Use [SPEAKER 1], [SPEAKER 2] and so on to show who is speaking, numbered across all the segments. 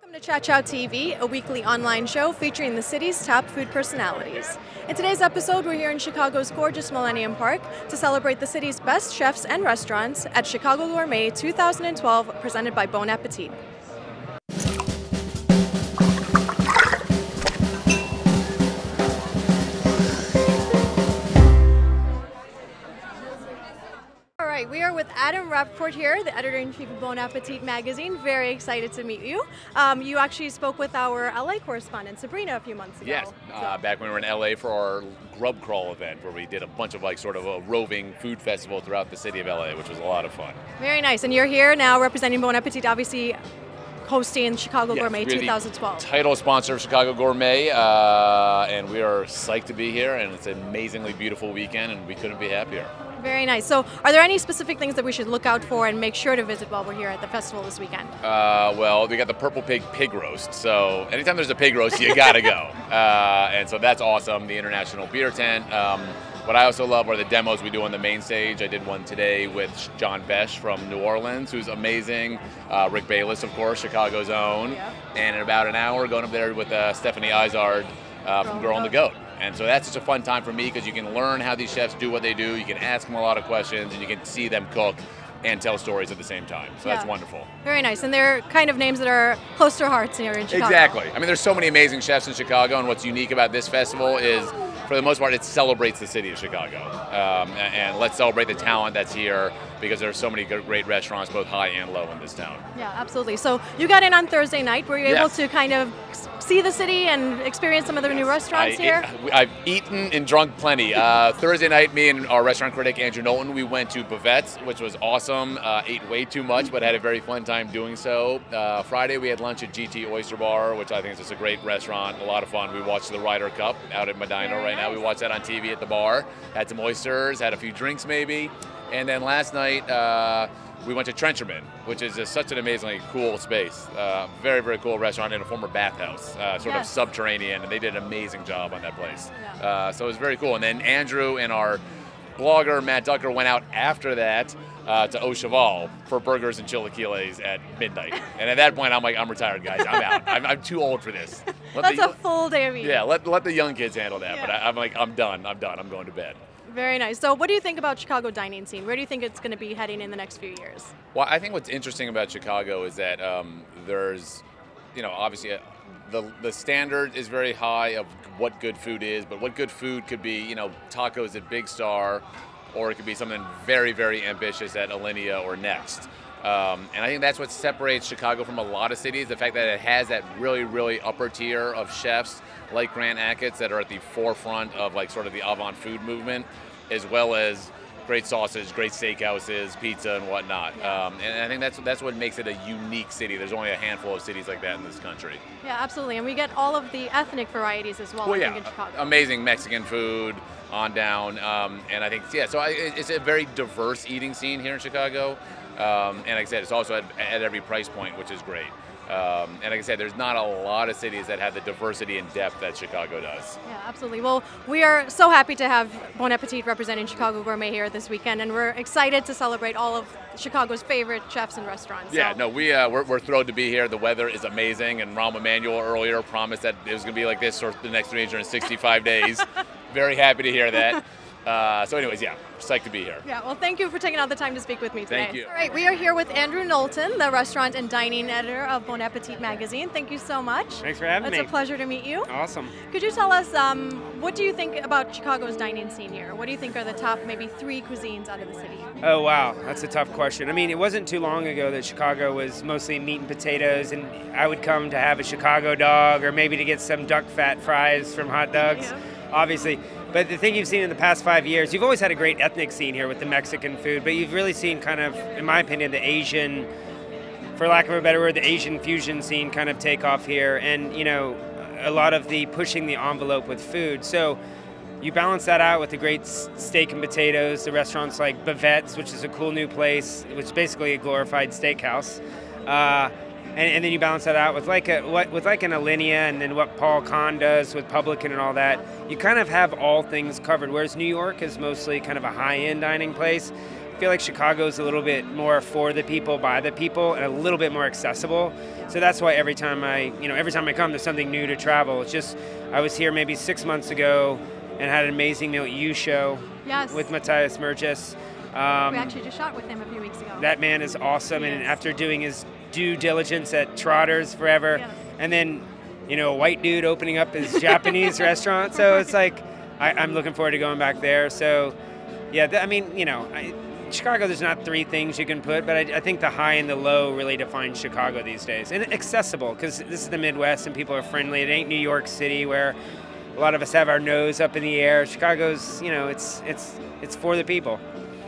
[SPEAKER 1] Welcome to Chow Chow TV, a weekly online show featuring the city's top food personalities. In today's episode, we're here in Chicago's gorgeous Millennium Park to celebrate the city's best chefs and restaurants at Chicago Gourmet 2012, presented by Bon Appetit. All right, we are with Adam Rappaport here, the editor-in-chief of Bon Appetit magazine. Very excited to meet you. You actually spoke with our LA correspondent, Sabrina, a few months ago.
[SPEAKER 2] Yes, back when we were in LA for our Grub Crawl event, where we did a bunch of sort of a roving food festival throughout the city of LA, which was a lot of fun.
[SPEAKER 1] Very nice. And you're here now representing Bon Appetit, obviously hosting Chicago Gourmet 2012.
[SPEAKER 2] Title sponsor of Chicago Gourmet, and we are psyched to be here, and it's an amazingly beautiful weekend, and we couldn't be happier.
[SPEAKER 1] Very nice. So are there any specific things that we should look out for and make sure to visit while we're here at the festival this weekend?
[SPEAKER 2] Well, we got the Purple Pig roast, so anytime there's a pig roast, you gotta go. And so that's awesome, the International Beer Tent. What I also love are the demos we do on the main stage. I did one today with John Besh from New Orleans, who's amazing. Rick Bayless, of course, Chicago's own. Yep. And in about an hour, going up there with Stephanie Izard from Girl on the Goat. And so that's just a fun time for me because you can learn how these chefs do what they do. You can ask them a lot of questions, and you can see them cook and tell stories at the same time. So that's wonderful.
[SPEAKER 1] Very nice. And they're kind of names that are close to our hearts here in Chicago.
[SPEAKER 2] Exactly. I mean, there's so many amazing chefs in Chicago, and what's unique about this festival is, for the most part, it celebrates the city of Chicago. And let's celebrate the talent that's here, because there are so many great restaurants, both high and low, in this town.
[SPEAKER 1] Yeah, absolutely. So you got in on Thursday night. Were you able to kind of see the city and experience some of the new restaurants here?
[SPEAKER 2] I've eaten and drunk plenty. Thursday night, me and our restaurant critic, Andrew Knowlton, we went to Bavette's, which was awesome. Ate way too much, but had a very fun time doing so. Friday, we had lunch at GT Oyster Bar, which I think is just a great restaurant, a lot of fun. We watched the Ryder Cup out at Medina right now. We watched that on TV at the bar. Had some oysters, had a few drinks maybe. And then last night, we went to Trencherman, which is just such an amazingly cool space. Very, very cool restaurant in a former bathhouse, sort of subterranean, and they did an amazing job on that place. So it was very cool. And then Andrew and our blogger, Matt Ducker, went out after that to Au Cheval for burgers and chilaquiles at midnight. And at that point, I'm like, I'm retired, guys. I'm out. I'm too old for this.
[SPEAKER 1] That's a full day of eating.
[SPEAKER 2] Yeah, let the young kids handle that. But I'm like, I'm done. I'm going to bed.
[SPEAKER 1] Very nice. So what do you think about Chicago dining scene? Where do you think it's going to be heading in the next few years?
[SPEAKER 2] Well, I think what's interesting about Chicago is that there's, obviously the standard is very high of what good food is, but what good food could be, tacos at Big Star, or it could be something very, very ambitious at Alinea or Next. And I think that's what separates Chicago from a lot of cities, the fact that it has that really, really upper tier of chefs like Grant Achatz that are at the forefront of sort of the avant food movement, as well as great sausage, great steakhouses, pizza, and whatnot. And I think that's what makes it a unique city. There's only a handful of cities like that in this country.
[SPEAKER 1] Yeah, absolutely. And we get all of the ethnic varieties as well, I think, in Chicago.
[SPEAKER 2] Amazing Mexican food on down. And I think, so it's a very diverse eating scene here in Chicago. And like I said, it's also at every price point, which is great. And like I said, there's not a lot of cities that have the diversity and depth that Chicago does.
[SPEAKER 1] Yeah, absolutely. Well, we are so happy to have Bon Appetit representing Chicago Gourmet here this weekend, and we're excited to celebrate all of Chicago's favorite chefs and restaurants.
[SPEAKER 2] Yeah, no, we're thrilled to be here. The weather is amazing, and Rahm Emanuel earlier promised that it was going to be like this for the next 365 days. Very happy to hear that. So anyways, psyched to be here.
[SPEAKER 1] Yeah, well, thank you for taking out the time to speak with me today.
[SPEAKER 2] Thank you.
[SPEAKER 1] All right, we are here with Andrew Knowlton, the restaurant and dining editor of Bon Appetit magazine. Thank you so much.
[SPEAKER 3] Thanks for having me.
[SPEAKER 1] It's a pleasure to meet you.
[SPEAKER 3] Awesome.
[SPEAKER 1] Could you tell us, what do you think about Chicago's dining scene here? What do you think are the top maybe 3 cuisines out of the city?
[SPEAKER 3] Oh, wow. That's a tough question. I mean, it wasn't too long ago that Chicago was mostly meat and potatoes, and I would come to have a Chicago dog or maybe to get some duck fat fries from Hot Dogs, obviously. But the thing you've seen in the past 5 years, you've always had a great ethnic scene here with the Mexican food, but you've really seen kind of, in my opinion, the Asian, for lack of a better word, the Asian fusion scene kind of take off here, and, a lot of the pushing the envelope with food. So you balance that out with the great steak and potatoes, the restaurants like Bavette's, which is a cool new place, which is basically a glorified steakhouse. And then you balance that out with like an Alinea, and then what Paul Kahn does with Publican and all that. You kind of have all things covered, whereas New York is mostly kind of a high-end dining place. feel like Chicago's a little bit more for the people, by the people, and a little bit more accessible. So that's why every time I come, there's something new to travel. It's just, I was here maybe 6 months ago and had an amazing meal at U Show with Matthias Merges.
[SPEAKER 1] We actually just shot with him a few weeks ago.
[SPEAKER 3] That man is awesome, and after doing his due diligence at Trotters forever, and then, a white dude opening up his Japanese restaurant, so it's like, I'm looking forward to going back there. So, yeah, Chicago, there's not three things you can put, but I think the high and the low really define Chicago these days. And accessible, because this is the Midwest and people are friendly. It ain't New York City where a lot of us have our nose up in the air. Chicago's, it's for the people.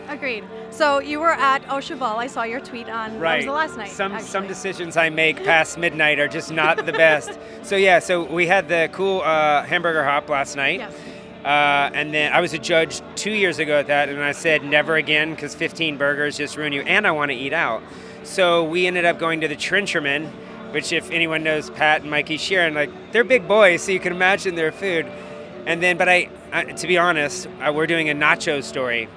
[SPEAKER 1] Agreed. So you were at Au Cheval. I saw your tweet on that was the last night.
[SPEAKER 3] Some decisions I make past midnight are just not the best. So we had the cool hamburger hop last night.
[SPEAKER 1] Yes.
[SPEAKER 3] And then I was a judge 2 years ago at that, and I said never again because 15 burgers just ruin you, and I want to eat out. So we ended up going to the Trencherman, which if anyone knows Pat and Mikey Sheeran, they're big boys, so you can imagine their food. And then, but I to be honest, we're doing a nacho story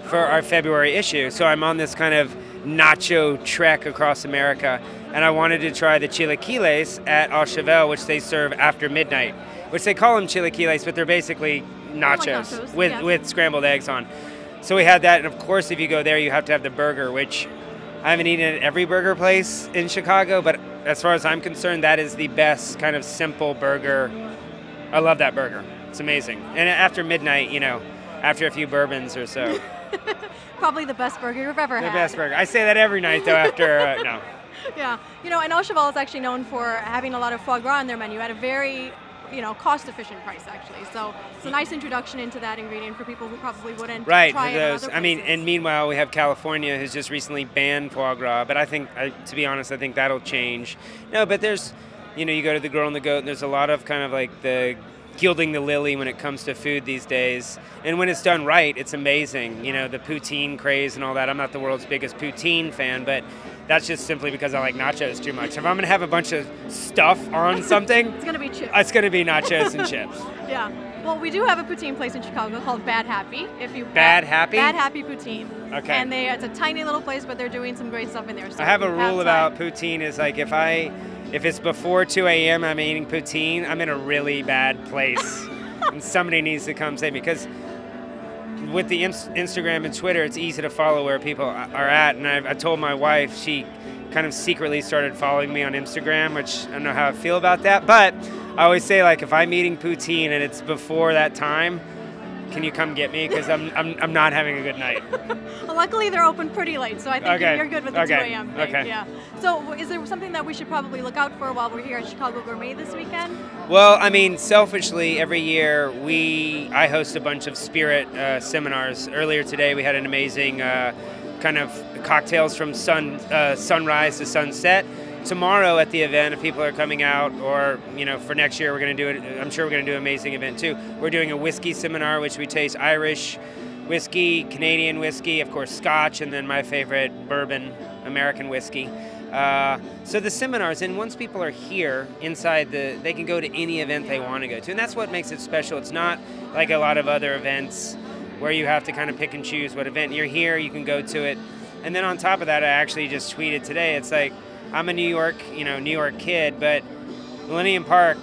[SPEAKER 3] for our February issue, so I'm on this kind of nacho trek across America, and I wanted to try the chilaquiles at Au Cheval, which they serve after midnight, which they call them chilaquiles, but they're basically nachos, with scrambled eggs on. So we had that, and of course if you go there you have to have the burger, which I haven't eaten at every burger place in Chicago, but as far as I'm concerned, that is the best kind of simple burger. I love that burger. It's amazing. And after midnight, after a few bourbons or so.
[SPEAKER 1] Probably the best burger you've ever had.
[SPEAKER 3] The best burger. I say that every night though after, no.
[SPEAKER 1] Yeah, and Au Cheval is actually known for having a lot of foie gras on their menu at a very cost-efficient price, actually. So it's a nice introduction into that ingredient for people who probably wouldn't try it in other places.
[SPEAKER 3] And meanwhile, we have California who's just recently banned foie gras, but I think, to be honest, I think that'll change. No, but there's, you go to the Girl and the Goat, and there's a lot of kind of like the gilding the lily when it comes to food these days. And when it's done right, it's amazing. The poutine craze and all that. I'm not the world's biggest poutine fan, but that's just simply because I like nachos too much. If I'm going to have a bunch of stuff on something,
[SPEAKER 1] it's going to be chips.
[SPEAKER 3] It's going to be nachos and chips.
[SPEAKER 1] Yeah. Well, we do have a poutine place in Chicago called Bad Happy.
[SPEAKER 3] Bad Happy?
[SPEAKER 1] Bad Happy Poutine.
[SPEAKER 3] Okay.
[SPEAKER 1] And it's a tiny little place, but they're doing some great stuff in there. So
[SPEAKER 3] I have a rule about poutine is like if it's before 2 a.m. I'm eating poutine, I'm in a really bad place. And somebody needs to come save me. Because with the Instagram and Twitter, it's easy to follow where people are at. And I told my wife, she kind of secretly started following me on Instagram, which I don't know how I feel about that. But I always say, if I'm eating poutine and it's before that time, can you come get me? Because I'm not having a good night.
[SPEAKER 1] Well, luckily they're open pretty late, so I think you're good with the 2 a.m. thing.
[SPEAKER 3] Okay.
[SPEAKER 1] Yeah. So is there something that we should probably look out for while we're here at Chicago Gourmet this weekend?
[SPEAKER 3] Well, selfishly, every year I host a bunch of spirit seminars. Earlier today we had an amazing kind of cocktails from sunrise to sunset. Tomorrow at the event, if people are coming out, or for next year, we're going to do it. I'm sure we're going to do an amazing event too. We're doing a whiskey seminar, which we taste Irish whiskey, Canadian whiskey, of course Scotch, and then my favorite bourbon, American whiskey. So the seminars, and once people are here inside they can go to any event they want to go to, and that's what makes it special. It's not like a lot of other events where you have to kind of pick and choose what event you're here. You can go to it, and then on top of that, I actually just tweeted today. It's like, I'm a New York kid, but Millennium Park,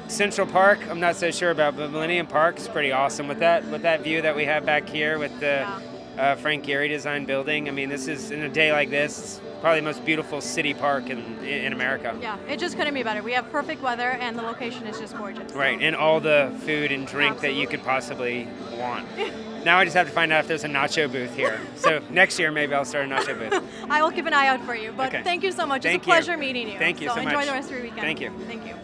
[SPEAKER 3] Central Park, I'm not so sure about, but Millennium Park is pretty awesome with that view that we have back here with the Frank Gehry design building. This is, in a day like this, it's probably the most beautiful city park in America.
[SPEAKER 1] Yeah, it just couldn't be better. We have perfect weather, and the location is just gorgeous.
[SPEAKER 3] Right, and all the food and drink that you could possibly want. Now I just have to find out if there's a nacho booth here. So next year, maybe I'll start a nacho booth.
[SPEAKER 1] I will keep an eye out for you. But thank you so much. It's a pleasure meeting you.
[SPEAKER 3] Thank you so much.
[SPEAKER 1] Enjoy the rest of your weekend.
[SPEAKER 3] Thank you.
[SPEAKER 1] Thank you.